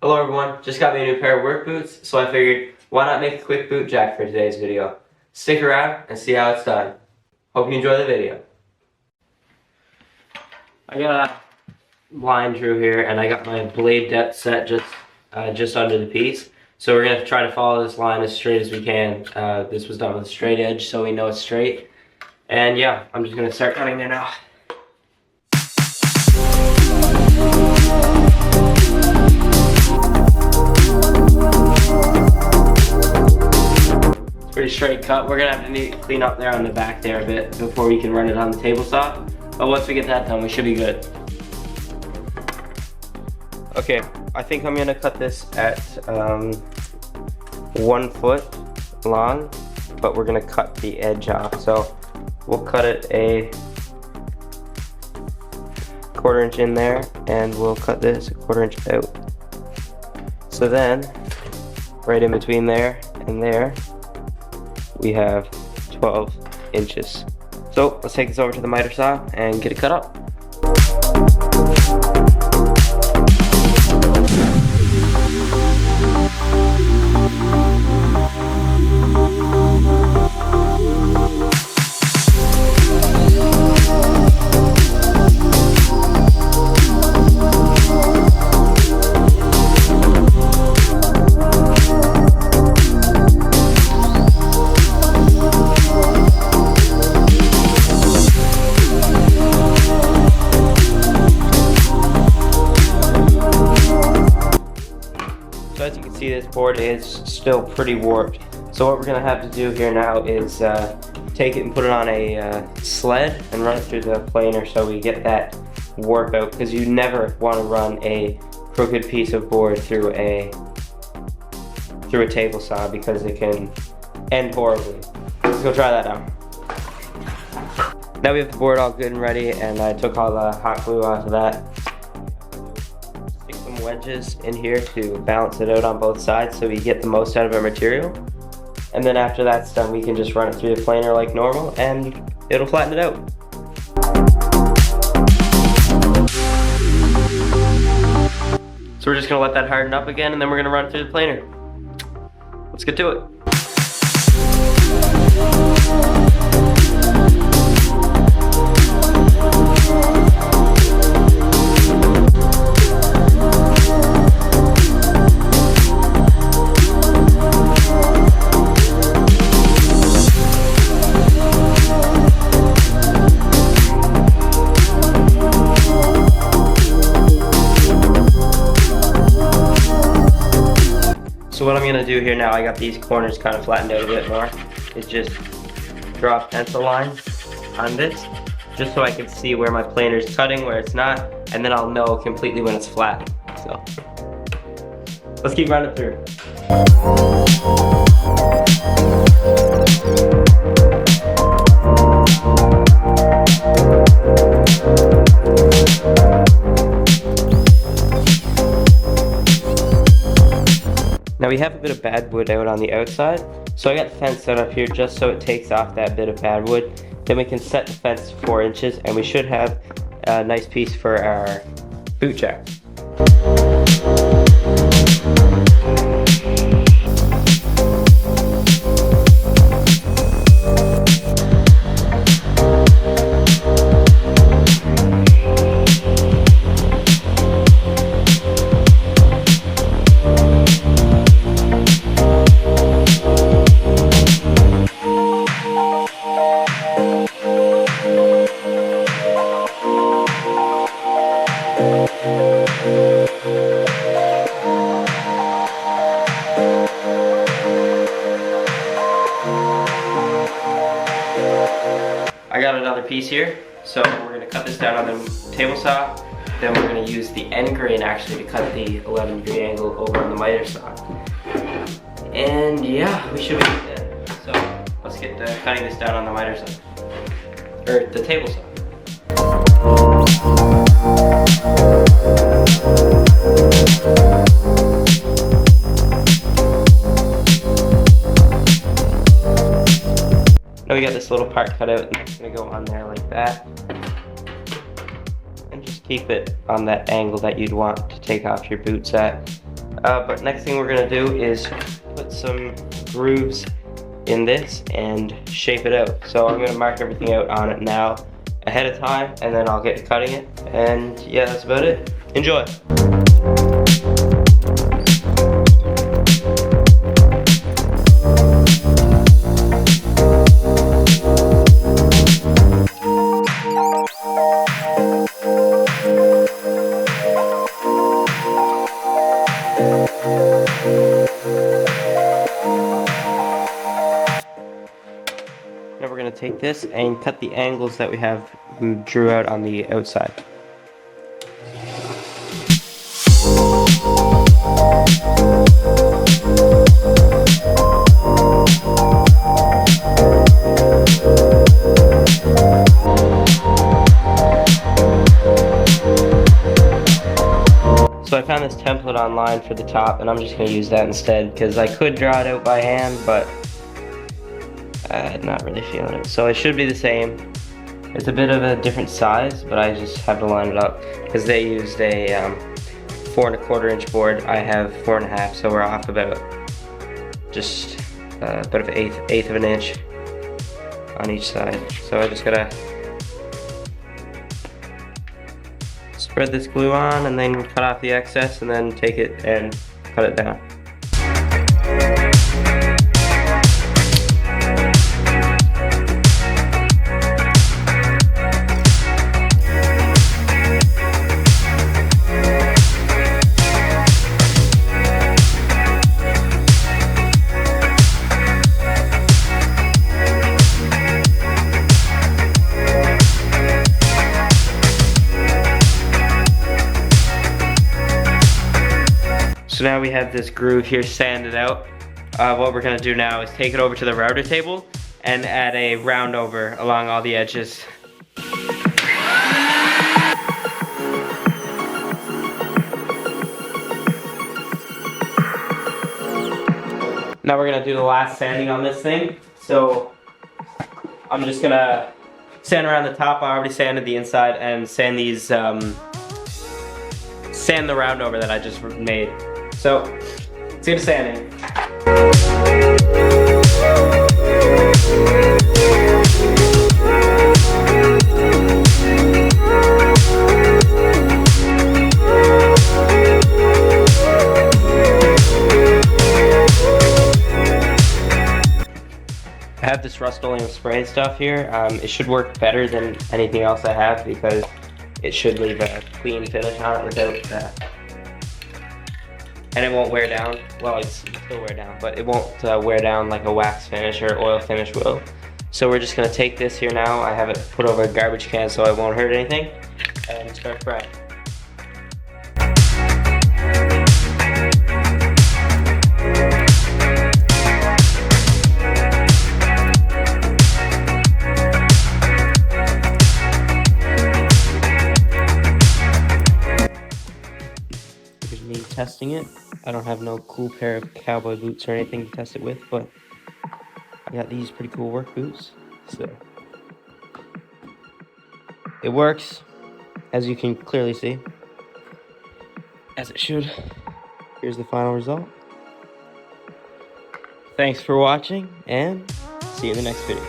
Hello everyone, just got me a new pair of work boots, so I figured why not make a quick boot jack for today's video. Stick around and see how it's done. Hope you enjoy the video. I got a line drew here and I got my blade depth set just under the piece. So we're going to try to follow this line as straight as we can. This was done with a straight edge so we know it's straight. And yeah, I'm just going to start cutting there now. Pretty straight cut. We're gonna have to need to clean up there on the back there a bit before we can run it on the table saw. But once we get that done, we should be good. Okay, I think I'm gonna cut this at 1 foot long, but we're gonna cut the edge off. So we'll cut it a 1/4 inch in there, and we'll cut this a 1/4 inch out. So then, right in between there and there, we have 12 inches. So let's take this over to the miter saw and get it cut up. So as you can see, this board is still pretty warped. So what we're going to have to do here now is take it and put it on a sled and run it through the planer so we get that warp out, because you never want to run a crooked piece of board through a table saw because it can end horribly. Let's go try that now. Now we have the board all good and ready, and I took all the hot glue off of that. Wedges in here to balance it out on both sides so we get the most out of our material, and then after that's done we can just run it through the planer like normal and it'll flatten it out. So we're just gonna let that harden up again, and then we're gonna run it through the planer. Let's get to it. So what I'm going to do here now, I got these corners kind of flattened out a bit more, is just draw a pencil line on this, just so I can see where my planer is cutting, where it's not, and then I'll know completely when it's flat. So let's keep running through. Now we have a bit of bad wood out on the outside, so I got the fence set up here just so it takes off that bit of bad wood. Then we can set the fence to 4 inches, and we should have a nice piece for our boot jack. I got another piece here, so we're going to cut this down on the table saw. Then we're going to use the end grain actually to cut the 11-degree angle over on the miter saw. And yeah, we should be good. So let's get cutting this down on the miter saw, or the table saw. Now we got this little part cut out, and it's gonna go on there like that. And just keep it on that angle that you'd want to take off your boots at. But next thing we're gonna do is put some grooves in this and shape it out. So I'm gonna mark everything out on it now ahead of time, and then I'll get to cutting it. And yeah, that's about it. Enjoy. Now we're going to take this and cut the angles that we have drew out on the outside. So I found this template online for the top, and I'm just going to use that instead because I could draw it out by hand, but I'm not really feeling it. So it should be the same. It's a bit of a different size, but I just have to line it up because they used a 4 1/4 inch board. I have 4 1/2, so we're off about just a bit of an eighth of an inch on each side. So I just gotta spread this glue on and then cut off the excess and then take it and cut it down. So now we have this groove here sanded out. What we're gonna do now is take it over to the router table and add a round over along all the edges. Now we're gonna do the last sanding on this thing. So I'm just gonna sand around the top. I already sanded the inside and sand these, sand the round over that I just made. So, let's get to sanding. I have this Rust-Oleum spray stuff here. It should work better than anything else I have because it should leave a clean finish on it without that. And it won't wear down. Well, it'll still wear down, but it won't wear down like a wax finish or oil finish will. So we're just gonna take this here now. I have it put over a garbage can so it won't hurt anything, and start frying. Me testing it. I don't have no cool pair of cowboy boots or anything to test it with, but I got these pretty cool work boots, so it works, as you can clearly see, as it should. Here's the final result. Thanks for watching, and see you in the next video.